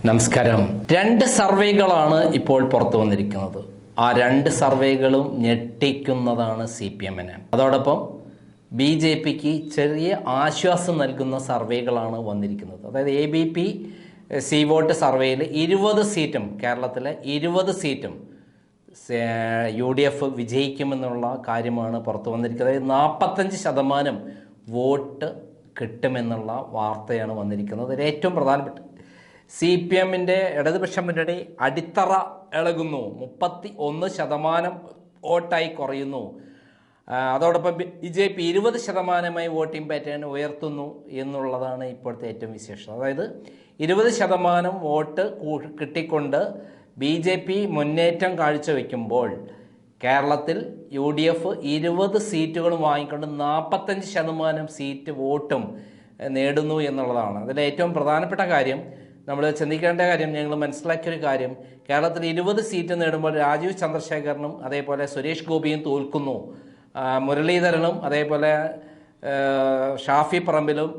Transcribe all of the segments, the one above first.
നമസ്കാരം. രണ്ട് സർവേകളാണ് ഇപ്പോൾ പുറത്തു വന്നിരിക്കുന്നത്. ആ രണ്ട് സർവേകളും ഞെട്ടിക്കുന്നതാണ് CPM-ന്. അതോടൊപ്പം BJPക്ക് ചെറിയ ആശ്വാസം നൽകുന്ന സർവേകളാണ് വന്നിരിക്കുന്നത്. അതായത് ABP സി വോട്ട് സർവേയിൽ 20 സീറ്റും കേരളത്തിലെ 20 സീറ്റും UDF വിജയിക്കുമെന്നുള്ള കാര്യമാണ് പുറത്തു വന്നിരിക്കുന്നത്. അതായത് 45% വോട്ട് കിട്ടുമെന്നുള്ള വാർത്തയാണ് വന്നിരിക്കുന്നത്. അതിൽ ഏറ്റവും പ്രധാനപ്പെട്ട CPM-ന്റെ ഇടതുപക്ഷ മുന്നണി അടിത്തറ ഇളകുന്നു, 31% വോട്ടായി കുറയുന്നു. അതോടൊപ്പം BJP 20% വോട്ടിംഗ് പാറ്റേൺ ഉയർത്തുന്നു എന്നുള്ളതാണ് ഇപ്പോഴത്തെ ഏറ്റവും വിശേഷം. അതായത് 20% വോട്ട് കിട്ടിക്കൊണ്ട് BJP മുന്നേറ്റം കാഴ്ചവെക്കുമ്പോൾ കേരളത്തിൽ UDF 20 സീറ്റുകളും വാങ്ങിക്കൊണ്ട് 45% സീറ്റ് വോട്ടും നേടുന്നു എന്നുള്ളതാണ്. അതിൽ ഏറ്റവും പ്രധാനപ്പെട്ട കാര്യം, നമ്മൾ ചിന്തിക്കേണ്ട കാര്യം, ഞങ്ങൾ മനസ്സിലാക്കിയൊരു കാര്യം, കേരളത്തിൽ 20 സീറ്റ് നേടുമ്പോൾ രാജീവ് ചന്ദ്രശേഖരനും അതേപോലെ സുരേഷ് ഗോപിയും തോൽക്കുന്നു, മുരളീധരനും അതേപോലെ ഷാഫി പറമ്പിലും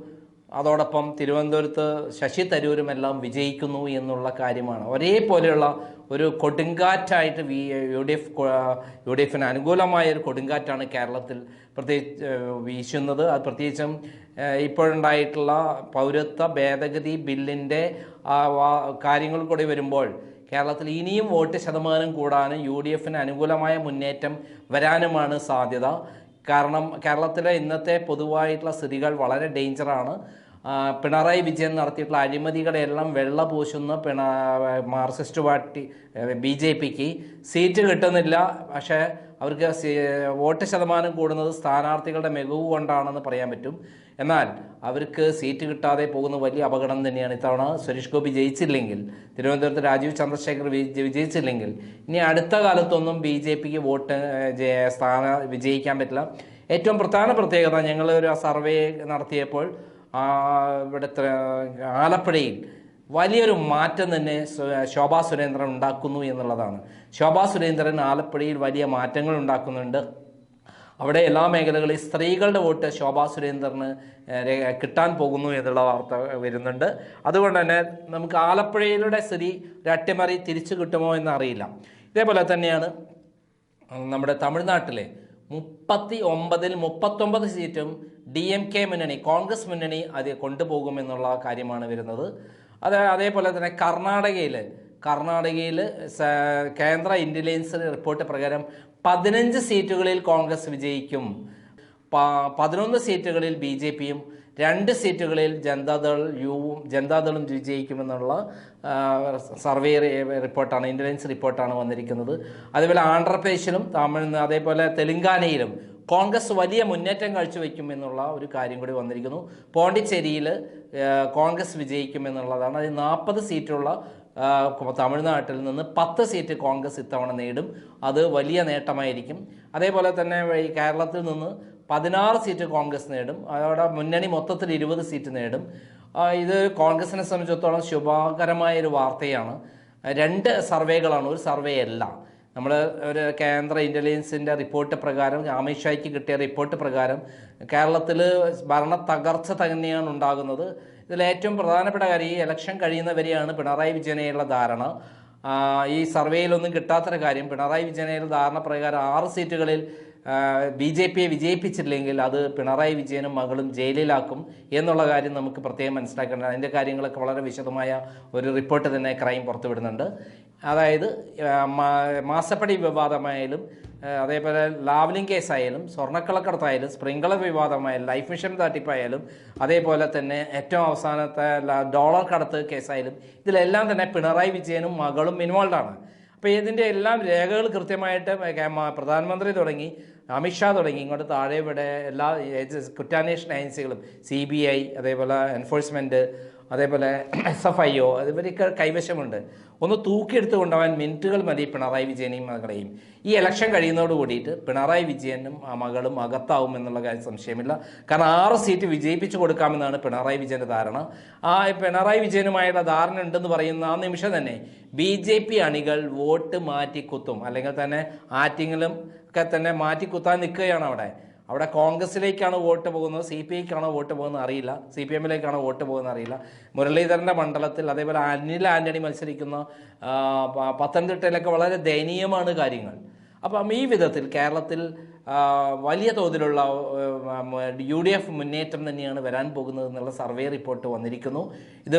അതോടൊപ്പം തിരുവനന്തപുരത്ത് ശശി തരൂരും എല്ലാം വിജയിക്കുന്നു എന്നുള്ള കാര്യമാണ്. ഒരേപോലെയുള്ള ഒരു കൊടുങ്കാറ്റായിട്ട് UDF-ന് അനുകൂലമായ ഒരു കൊടുങ്കാറ്റാണ് കേരളത്തിൽ പ്രത്യേകിച്ച് വീശുന്നത്. അത് പ്രത്യേകിച്ചും ഇപ്പോഴുണ്ടായിട്ടുള്ള പൗരത്വ ഭേദഗതി ബില്ലിൻ്റെ കാര്യങ്ങൾ കൂടി വരുമ്പോൾ കേരളത്തിൽ ഇനിയും വോട്ട് ശതമാനം കൂടാനും UDF-ന് അനുകൂലമായ മുന്നേറ്റം വരാനുമാണ് സാധ്യത. കാരണം കേരളത്തിലെ ഇന്നത്തെ പൊതുവായിട്ടുള്ള സ്ഥിതികൾ വളരെ ഡേഞ്ചറാണ്. പിണറായി വിജയൻ നടത്തിയിട്ടുള്ള അഴിമതികളെല്ലാം വെള്ള പൂശുന്ന മാർക്സിസ്റ്റ് പാർട്ടി BJPക്ക് സീറ്റ് കിട്ടുന്നില്ല. പക്ഷേ അവർക്ക് വോട്ട് ശതമാനം കൂടുന്നത് സ്ഥാനാർത്ഥികളുടെ മികവ് കൊണ്ടാണെന്ന് പറയാൻ പറ്റും. എന്നാൽ അവർക്ക് സീറ്റ് കിട്ടാതെ പോകുന്ന വലിയ അപകടം തന്നെയാണ്. ഇത്തവണ സുരേഷ് ഗോപി ജയിച്ചില്ലെങ്കിൽ, തിരുവനന്തപുരത്ത് രാജീവ് ചന്ദ്രശേഖർ വിജയിച്ചില്ലെങ്കിൽ, ഇനി അടുത്ത കാലത്തൊന്നും BJPക്ക് വിജയിക്കാൻ പറ്റില്ല. ഏറ്റവും പ്രധാന പ്രത്യേകത, ഞങ്ങൾ ഒരു സർവേ നടത്തിയപ്പോൾ ഇവിടുത്തെ ആലപ്പുഴയിൽ വലിയൊരു മാറ്റം തന്നെ ശോഭാ സുരേന്ദ്രൻ ഉണ്ടാക്കുന്നു എന്നുള്ളതാണ്. ശോഭാ സുരേന്ദ്രൻ ആലപ്പുഴയിൽ വലിയ മാറ്റങ്ങൾ ഉണ്ടാക്കുന്നുണ്ട്. അവിടെ എല്ലാ മേഖലകളിൽ സ്ത്രീകളുടെ വോട്ട് ശോഭാ സുരേന്ദ്രന് കിട്ടാൻ പോകുന്നു എന്നുള്ള വാർത്ത വരുന്നുണ്ട്. അതുകൊണ്ട് തന്നെ നമുക്ക് ആലപ്പുഴയിലൂടെ സ്ഥിതി അട്ടിമറി തിരിച്ചു കിട്ടുമോ എന്നറിയില്ല. ഇതേപോലെ തന്നെയാണ് നമ്മുടെ തമിഴ്നാട്ടിലെ 39-ൽ 39 സീറ്റും DMK മുന്നണി, കോൺഗ്രസ് മുന്നണി അത് കൊണ്ടുപോകുമെന്നുള്ള കാര്യമാണ് വരുന്നത്. അതേപോലെ തന്നെ കർണാടകയിൽ കേന്ദ്ര ഇൻ്റലിജൻസ് റിപ്പോർട്ട് പ്രകാരം 15 സീറ്റുകളിൽ കോൺഗ്രസ് വിജയിക്കും, 11 സീറ്റുകളിൽ BJPയും 2 സീറ്റുകളിൽ ജനതാദളും വിജയിക്കുമെന്നുള്ള സർവേ റിപ്പോർട്ടാണ്, ഇൻ്റലിജൻസ് റിപ്പോർട്ടാണ് വന്നിരിക്കുന്നത്. അതേപോലെ ആന്ധ്രാപ്രദേശിലും അതേപോലെ തെലങ്കാനയിലും കോൺഗ്രസ് വലിയ മുന്നേറ്റം കാഴ്ചവെക്കുമെന്നുള്ള ഒരു കാര്യം കൂടി വന്നിരിക്കുന്നു. പോണ്ടിച്ചേരിയിൽ കോൺഗ്രസ് വിജയിക്കുമെന്നുള്ളതാണ്. അത് 40 സീറ്റുള്ള തമിഴ്നാട്ടിൽ നിന്ന് 10 സീറ്റ് കോൺഗ്രസ് ഇത്തവണ നേടും. അത് വലിയ നേട്ടമായിരിക്കും. അതേപോലെ തന്നെ ഈ കേരളത്തിൽ നിന്ന് 16 സീറ്റ് കോൺഗ്രസ് നേടും. അതോടെ മുന്നണി മൊത്തത്തിൽ 20 സീറ്റ് നേടും. ഇത് കോൺഗ്രസിനെ സംബന്ധിച്ചിടത്തോളം ശുഭകരമായ ഒരു വാർത്തയാണ്. 2 സർവേകളാണ്, ഒരു സർവേ അല്ല. നമ്മൾ ഒരു കേന്ദ്ര ഇൻ്റലിജൻസിൻ്റെ റിപ്പോർട്ട് പ്രകാരം, അമിത്ഷായ്ക്ക് കിട്ടിയ റിപ്പോർട്ട് പ്രകാരം കേരളത്തിൽ ഭരണ തകർച്ച തന്നെയാണ് ഉണ്ടാകുന്നത്. ഇതിൽ ഏറ്റവും പ്രധാനപ്പെട്ട കാര്യം, ഈ ഇലക്ഷൻ കഴിയുന്നവരെയാണ് പിണറായി വിജയനെയുള്ള ധാരണ. ഈ സർവേയിലൊന്നും കിട്ടാത്തൊരു കാര്യം, പിണറായി വിജയനെയുള്ള ധാരണ പ്രകാരം 6 സീറ്റുകളിൽ BJPയെ വിജയിപ്പിച്ചില്ലെങ്കിൽ അത് പിണറായി വിജയനും മകളും ജയിലിലാക്കും എന്നുള്ള കാര്യം നമുക്ക് പ്രത്യേകം മനസ്സിലാക്കേണ്ടത്. അതിൻ്റെ കാര്യങ്ങളൊക്കെ വളരെ വിശദമായ ഒരു റിപ്പോർട്ട് തന്നെ ക്രൈം പുറത്തുവിടുന്നുണ്ട്. അതായത് മാസപ്പടി വിവാദമായാലും, അതേപോലെ ലാവ്ലിംഗ് കേസായാലും, സ്വർണ്ണക്കള്ളക്കടത്തായാലും, സ്പ്രിംഗ്ലർ വിവാദമായാലും, ലൈഫ് മിഷൻ തട്ടിപ്പായാലും, അതേപോലെ തന്നെ ഏറ്റവും അവസാനത്തെ ഡോളർ കടത്ത് കേസായാലും, ഇതിലെല്ലാം തന്നെ പിണറായി വിജയനും മകളും ഇൻവോൾവാണ്. അപ്പോൾ ഇതിൻ്റെ എല്ലാം രേഖകൾ കൃത്യമായിട്ട് പ്രധാനമന്ത്രി തുടങ്ങി അമിത്ഷാ തുടങ്ങി ഇങ്ങോട്ട് താഴെ ഇവിടെ എല്ലാ കുറ്റാന്വേഷണ ഏജൻസികളും, CBI, അതേപോലെ എൻഫോഴ്സ്മെൻറ്റ്, അതേപോലെ SFIO ഇവരൊക്കെ കൈവശമുണ്ട്. ഒന്ന് തൂക്കിയെടുത്ത് കൊണ്ടുപോകാൻ മിനിറ്റുകൾ മതി പിണറായി വിജയനെയും മകളെയും. ഈ ഇലക്ഷൻ കഴിയുന്നതോട് കൂടിയിട്ട് പിണറായി വിജയനും ആ മകളും അകത്താവും എന്നുള്ള കാര്യം സംശയമില്ല. കാരണം 6 സീറ്റ് വിജയിപ്പിച്ചു കൊടുക്കാമെന്നാണ് പിണറായി വിജയൻ്റെ ധാരണ. ആ പിണറായി വിജയനുമായുള്ള ധാരണ ഉണ്ടെന്ന് പറയുന്ന ആ നിമിഷം തന്നെ BJP അണികൾ വോട്ട് മാറ്റിക്കുത്തും, അല്ലെങ്കിൽ തന്നെ ആറ്റിങ്ങളും ഒക്കെ തന്നെ മാറ്റിക്കുത്താൻ നിൽക്കുകയാണ് അവിടെ. അവിടെ കോൺഗ്രസിലേക്കാണ് വോട്ട് പോകുന്നത്, CPIക്കാണോ വോട്ട് പോകുന്നത് അറിയില്ല, CPMലേക്കാണോ വോട്ട് പോകുന്നത് അറിയില്ല. മുരളീധരൻ്റെ മണ്ഡലത്തിൽ അതേപോലെ അനിൽ ആന്റണി മത്സരിക്കുന്ന പത്തനംതിട്ടയിലൊക്കെ വളരെ ദയനീയമാണ് കാര്യങ്ങൾ. അപ്പം ഈ വിധത്തിൽ കേരളത്തിൽ വലിയ തോതിലുള്ള UDF മുന്നേറ്റം തന്നെയാണ് വരാൻ പോകുന്നത് എന്നുള്ള സർവേ റിപ്പോർട്ട് വന്നിരിക്കുന്നു. ഇത്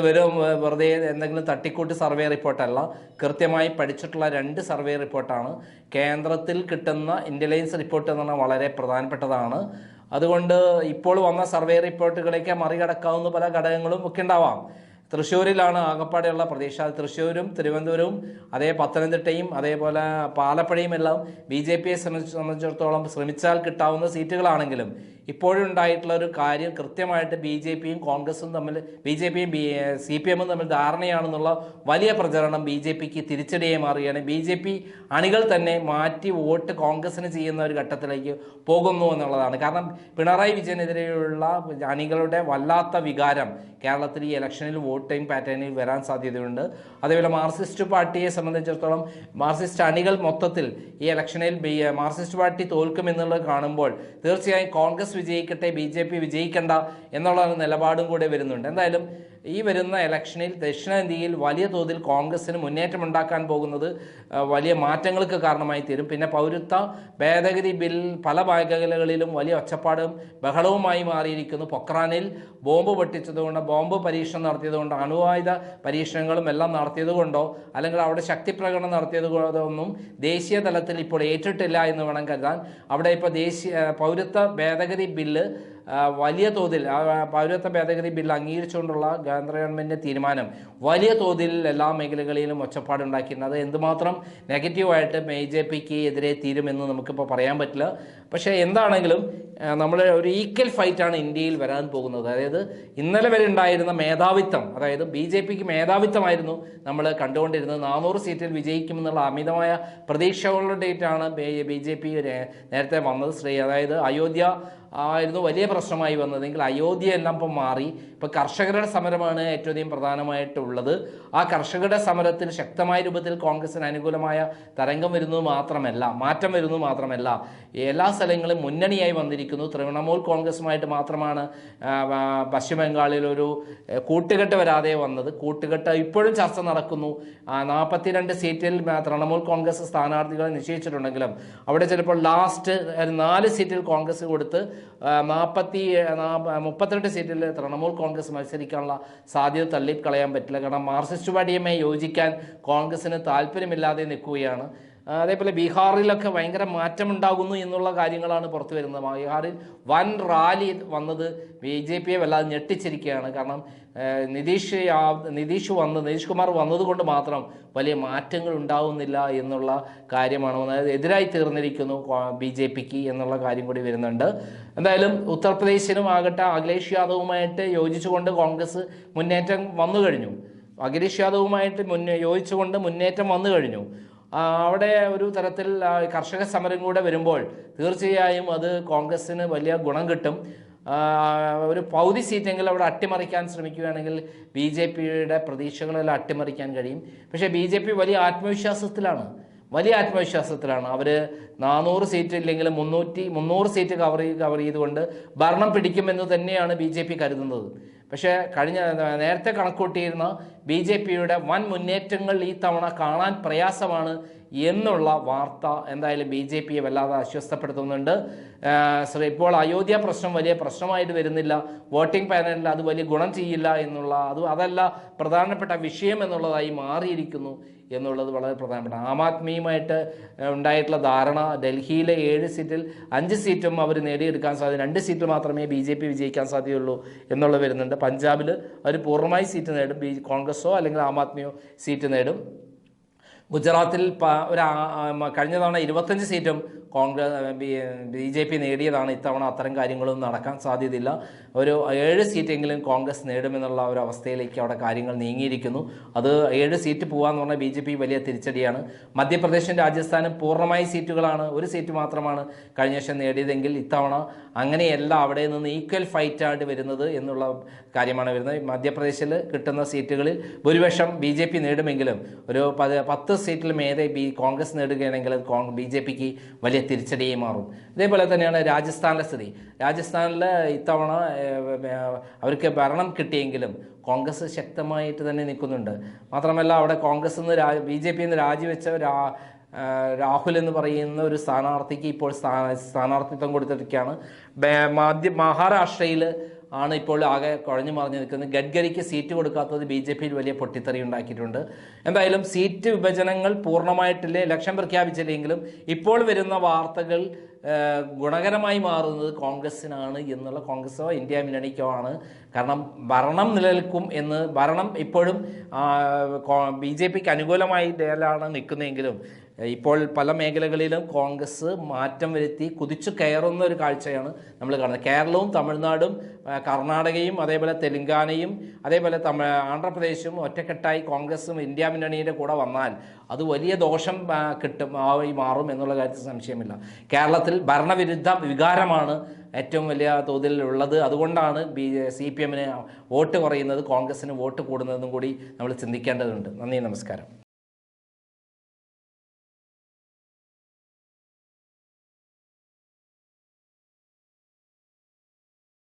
വെറുതെ എന്തെങ്കിലും തട്ടിക്കൂട്ട് സർവേ റിപ്പോർട്ടല്ല, കൃത്യമായി പഠിച്ചിട്ടുള്ള 2 സർവേ റിപ്പോർട്ടാണ്. കേന്ദ്രത്തിൽ കിട്ടുന്ന ഇൻ്റലിജൻസ് റിപ്പോർട്ട് എന്ന് പറഞ്ഞാൽ വളരെ പ്രധാനപ്പെട്ടതാണ്. അതുകൊണ്ട് ഇപ്പോൾ വന്ന സർവേ റിപ്പോർട്ടുകളേക്ക് മറികടക്കാവുന്ന പല ഘടകങ്ങളും ഒക്കെ ഉണ്ടാവാം. തൃശ്ശൂരിലാണ് ആകപ്പാടെയുള്ള പ്രതീക്ഷ. തൃശ്ശൂരും തിരുവനന്തപുരവും അതേ പത്തനംതിട്ടയും അതേപോലെ പാലപ്പുഴയും എല്ലാം BJPയെ സംബന്ധിച്ചിടത്തോളം ശ്രമിച്ചാൽ കിട്ടാവുന്ന സീറ്റുകളാണെങ്കിലും ഇപ്പോഴുണ്ടായിട്ടുള്ള ഒരു കാര്യം കൃത്യമായിട്ട് BJPയും കോൺഗ്രസും തമ്മിൽ, BJPയും CPMും തമ്മിൽ ധാരണയാണെന്നുള്ള വലിയ പ്രചരണം BJPക്ക് തിരിച്ചടിയായി മാറുകയാണ്. BJP അണികൾ തന്നെ മാറ്റി വോട്ട് കോൺഗ്രസിന് ചെയ്യുന്ന ഒരു ഘട്ടത്തിലേക്ക് പോകുന്നു എന്നുള്ളതാണ്. കാരണം പിണറായി വിജയനെതിരെയുള്ള അണികളുടെ വല്ലാത്ത വികാരം കേരളത്തിൽ ഈ ഇലക്ഷനിൽ വോട്ടിംഗ് പാറ്റേണിൽ വരാൻ സാധ്യതയുണ്ട്. അതേപോലെ മാർക്സിസ്റ്റ് പാർട്ടിയെ സംബന്ധിച്ചിടത്തോളം മാർക്സിസ്റ്റ് അണികൾ മൊത്തത്തിൽ ഈ ഇലക്ഷനിൽ മാർക്സിസ്റ്റ് പാർട്ടി തോൽക്കുമെന്നുള്ളത് കാണുമ്പോൾ തീർച്ചയായും കോൺഗ്രസ് വിജയിക്കട്ടെ, BJP വിജയിക്കണ്ട എന്നുള്ള നിലപാടും കൂടെ വരുന്നുണ്ട്. എന്തായാലും ഈ വരുന്ന ഇലക്ഷനിൽ ദക്ഷിണേന്ത്യയിൽ വലിയ തോതിൽ കോൺഗ്രസിന് മുന്നേറ്റമുണ്ടാക്കാൻ പോകുന്നത് വലിയ മാറ്റങ്ങൾക്ക് കാരണമായി തീരും. പിന്നെ പൗരത്വ ഭേദഗതി ബിൽ പല മേഖലകളിലും വലിയ ഒച്ചപ്പാടും ബഹളവുമായി മാറിയിരിക്കുന്നു. പൊക്രാനിൽ ബോംബ് പൊട്ടിച്ചതുകൊണ്ട്, ബോംബ് പരീക്ഷണം നടത്തിയതുകൊണ്ട്, അണുവായുധ പരീക്ഷണങ്ങളും എല്ലാം നടത്തിയതുകൊണ്ടോ അല്ലെങ്കിൽ അവിടെ ശക്തി പ്രകടനം നടത്തിയതുകൊണ്ടോ ഒന്നും ദേശീയ തലത്തിൽ ഇപ്പോൾ ഏറ്റിട്ടില്ല എന്ന് വേണം കരുതാൻ. അവിടെ ഇപ്പോൾ പൗരത്വ ഭേദഗതി ബില്ല് വലിയ തോതിൽ പൗരത്വ ഭേദഗതി ബിൽ അംഗീകരിച്ചുകൊണ്ടുള്ള കേന്ദ്ര ഗവൺമെൻറ്റിൻ്റെ തീരുമാനം വലിയ തോതിൽ എല്ലാ മേഖലകളിലും ഒച്ചപ്പാടുണ്ടാക്കിയിട്ടുണ്ട്. അത് എന്തുമാത്രം നെഗറ്റീവായിട്ട് BJPക്ക് എതിരെ തീരുമെന്ന് നമുക്കിപ്പോൾ പറയാൻ പറ്റില്ല. പക്ഷേ എന്താണെങ്കിലും നമ്മൾ ഒരു ഈക്വൽ ഫൈറ്റാണ് ഇന്ത്യയിൽ വരാൻ പോകുന്നത്. അതായത് ഇന്നലെ വരെ ഉണ്ടായിരുന്ന മേധാവിത്വം, അതായത് BJPക്ക് മേധാവിത്വമായിരുന്നു നമ്മൾ കണ്ടുകൊണ്ടിരുന്നത്. 400 സീറ്റിൽ വിജയിക്കുമെന്നുള്ള അമിതമായ പ്രതീക്ഷകളുടെയിട്ടാണ് BJP നേരത്തെ വന്നത്. അതായത് അയോധ്യ ആയിരുന്നു വലിയ പ്രശ്നമായി വന്നതെങ്കിൽ അയോധ്യ എല്ലാം ഇപ്പം മാറി. ഇപ്പോൾ കർഷകരുടെ സമരമാണ് ഏറ്റവും അധികം പ്രധാനമായിട്ടുള്ളത്. ആ കർഷകരുടെ സമരത്തിൽ ശക്തമായ രൂപത്തിൽ കോൺഗ്രസിന് അനുകൂലമായ തരംഗം വരുന്നത് മാത്രമല്ല, മാറ്റം വരുന്നത് മാത്രമല്ല, എല്ലാ സ്ഥലങ്ങളും മുന്നണിയായി വന്നിരിക്കുന്നു. തൃണമൂൽ കോൺഗ്രസുമായിട്ട് മാത്രമാണ് പശ്ചിമ ബംഗാളിൽ ഒരു കൂട്ടുകെട്ട് വരാതെ വന്നത്. കൂട്ടുകെട്ട് ഇപ്പോഴും ചർച്ച നടക്കുന്നു. 42 സീറ്റിൽ തൃണമൂൽ കോൺഗ്രസ് സ്ഥാനാർത്ഥികളെ നിശ്ചയിച്ചിട്ടുണ്ടെങ്കിലും അവിടെ ചിലപ്പോൾ ലാസ്റ്റ് 4 സീറ്റിൽ കോൺഗ്രസ് കൊടുത്ത് 32 സീറ്റിൽ തൃണമൂൽ കോൺഗ്രസ് മത്സരിക്കാനുള്ള സാധ്യത തള്ളിക്കളയാൻ പറ്റില്ല. കാരണം മാർക്സിസ്റ്റ് പാർട്ടിയുമായി യോജിക്കാൻ കോൺഗ്രസിന് താല്പര്യമില്ലാതെ നിൽക്കുകയാണ്. അതേപോലെ ബീഹാറിലൊക്കെ ഭയങ്കര മാറ്റമുണ്ടാകുന്നു എന്നുള്ള കാര്യങ്ങളാണ് പുറത്തു വരുന്നത്. ബീഹാറിൽ വൻ റാലി വന്നത് BJPയെ വല്ലാതെ ഞെട്ടിച്ചിരിക്കുകയാണ്. കാരണം നിതീഷ് കുമാർ വന്നതുകൊണ്ട് മാത്രം വലിയ മാറ്റങ്ങൾ ഉണ്ടാവുന്നില്ല എന്നുള്ള കാര്യമാണ്. അതായത് എതിരായി തീർന്നിരിക്കുന്നു BJPക്ക് എന്നുള്ള കാര്യം കൂടി വരുന്നുണ്ട്. എന്തായാലും ഉത്തർപ്രദേശിലും ആകട്ടെ അഖിലേഷ് യാദവുമായിട്ട് യോജിച്ചുകൊണ്ട് കോൺഗ്രസ് മുന്നേറ്റം വന്നു കഴിഞ്ഞു. അഖിലേഷ് യാദവുമായിട്ട് യോജിച്ചുകൊണ്ട് മുന്നേറ്റം വന്നു കഴിഞ്ഞു. അവിടെ ഒരു തരത്തിൽ കർഷക സമരം കൂടെ വരുമ്പോൾ തീർച്ചയായും അത് കോൺഗ്രസ്സിന് വലിയ ഗുണം കിട്ടും. ഒരു പകുതി സീറ്റെങ്കിലും അവിടെ അട്ടിമറിക്കാൻ ശ്രമിക്കുകയാണെങ്കിൽ BJPയുടെ പ്രതീക്ഷകളെല്ലാം അട്ടിമറിക്കാൻ കഴിയും. പക്ഷേ BJP വലിയ ആത്മവിശ്വാസത്തിലാണ്. അവർ 400 സീറ്റ് ഇല്ലെങ്കിലും 300 സീറ്റ് കവർ ചെയ്തുകൊണ്ട് ഭരണം പിടിക്കുമെന്ന് തന്നെയാണ് BJP കരുതുന്നത്. പക്ഷേ നേരത്തെ കണക്കൂട്ടിയിരുന്ന BJPയുടെ വൻ മുന്നേറ്റങ്ങൾ ഈ തവണ കാണാൻ പ്രയാസമാണ് എന്നുള്ള വാർത്ത എന്തായാലും BJPയെ വല്ലാതെ അസ്വസ്ഥപ്പെടുത്തുന്നുണ്ട്. ഇപ്പോൾ അയോധ്യ പ്രശ്നം വലിയ പ്രശ്നമായിട്ട് വരുന്നില്ല. വോട്ടിംഗ് പാനലിൽ അത് വലിയ ഗുണം ചെയ്യില്ല എന്നുള്ള അതല്ല പ്രധാനപ്പെട്ട വിഷയം എന്നുള്ളതായി മാറിയിരിക്കുന്നു എന്നുള്ളത് വളരെ പ്രധാനപ്പെട്ട. ആം ആദ്മിയുമായിട്ട് ഉണ്ടായിട്ടുള്ള ധാരണ ഡൽഹിയിലെ 7 സീറ്റിൽ 5 സീറ്റും അവർ നേടിയെടുക്കാൻ സാധ്യത, 2 സീറ്റ് മാത്രമേ BJP വിജയിക്കാൻ സാധ്യതയുള്ളൂ എന്നുള്ളത് വരുന്നുണ്ട്. പഞ്ചാബിൽ അവർ പൂർണ്ണമായി സീറ്റ് നേടും, കോൺഗ്രസോ അല്ലെങ്കിൽ ആം ആദ്മിയോ സീറ്റ് നേടും. ഗുജറാത്തിൽ കഴിഞ്ഞ തവണ 25 സീറ്റും BJP നേടിയതാണ്. ഇത്തവണ അത്തരം കാര്യങ്ങളൊന്നും നടക്കാൻ സാധ്യതയില്ല. ഒരു 7 സീറ്റെങ്കിലും കോൺഗ്രസ് നേടുമെന്നുള്ള ഒരു അവസ്ഥയിലേക്ക് അവിടെ കാര്യങ്ങൾ നീങ്ങിയിരിക്കുന്നു. അത് 7 സീറ്റ് പോകാമെന്ന് പറഞ്ഞാൽ BJP വലിയ തിരിച്ചടിയാണ്. മധ്യപ്രദേശും രാജസ്ഥാനും പൂർണ്ണമായി സീറ്റുകളാണ്, 1 സീറ്റ് മാത്രമാണ് കഴിഞ്ഞ വർഷം നേടിയതെങ്കിൽ ഇത്തവണ അങ്ങനെയല്ല, അവിടെ നിന്ന് ഈക്വൽ ഫൈറ്റായിട്ട് വരുന്നത് എന്നുള്ള കാര്യമാണ് വരുന്നത്. മധ്യപ്രദേശിൽ കിട്ടുന്ന സീറ്റുകളിൽ ഭൂരിപക്ഷം BJP നേടുമെങ്കിലും ഒരു 10 സീറ്റിലും കോൺഗ്രസ് നേടുകയാണെങ്കിൽ BJPക്ക് വലിയ തിരിച്ചടിയായി മാറും. ഇതേപോലെ തന്നെയാണ് രാജസ്ഥാനിലെ സ്ഥിതി. രാജസ്ഥാനിൽ ഇത്തവണ അവർക്ക് ഭരണം കിട്ടിയെങ്കിലും കോൺഗ്രസ് ശക്തമായിട്ട് തന്നെ നിൽക്കുന്നുണ്ട്. മാത്രമല്ല അവിടെ കോൺഗ്രസ് BJPയിൽ നിന്ന് രാജിവെച്ച രാഹുൽ എന്ന് പറയുന്ന ഒരു സ്ഥാനാർത്ഥിക്ക് ഇപ്പോൾ സ്ഥാനാർത്ഥിത്വം കൊടുത്തിരിക്കുകയാണ്. മഹാരാഷ്ട്രയിൽ ആണ് ഇപ്പോൾ ആകെ കുഴഞ്ഞു മറിഞ്ഞു നിൽക്കുന്നത്. ഗഡ്കരിക്ക് സീറ്റ് കൊടുക്കാത്തത് BJPയിൽ വലിയ പൊട്ടിത്തെറി ഉണ്ടാക്കിയിട്ടുണ്ട്. എന്തായാലും സീറ്റ് വിഭജനങ്ങൾ പൂർണ്ണമായിട്ടില്ല, ഇലക്ഷൻ പ്രഖ്യാപിച്ചില്ലെങ്കിലും ഇപ്പോൾ വരുന്ന വാർത്തകൾ ഗുണകരമായി മാറുന്നത് കോൺഗ്രസിനാണ് എന്നുള്ള കോൺഗ്രസോ ഇന്ത്യ മുന്നണിക്കോ ആണ്. കാരണം ഭരണം നിലനിൽക്കും ഭരണം ഇപ്പോഴും BJPക്ക് അനുകൂലമായി നിൽക്കുന്നതെങ്കിലും ഇപ്പോൾ പല മേഖലകളിലും കോൺഗ്രസ് മാറ്റം വരുത്തി കുതിച്ചു കയറുന്ന ഒരു കാഴ്ചയാണ് നമ്മൾ കാണുന്നത്. കേരളവും തമിഴ്നാടും കർണാടകയും അതേപോലെ തെലങ്കാനയും അതേപോലെ ആന്ധ്രാപ്രദേശും ഒറ്റക്കെട്ടായി കോൺഗ്രസും ഇന്ത്യ മുന്നണിയുടെ കൂടെ വന്നാൽ അത് വലിയ ദോഷം ആയി മാറും എന്നുള്ള കാര്യത്തിൽ സംശയമില്ല. കേരളത്തിൽ ഭരണവിരുദ്ധ വികാരമാണ് ഏറ്റവും വലിയ തോതിൽ ഉള്ളത്. അതുകൊണ്ടാണ് CPM വോട്ട് കുറയുന്നത്, കോൺഗ്രസിന് വോട്ട് കൂടുന്നതെന്നും കൂടി നമ്മൾ ചിന്തിക്കേണ്ടതുണ്ട്. നന്ദി, നമസ്കാരം.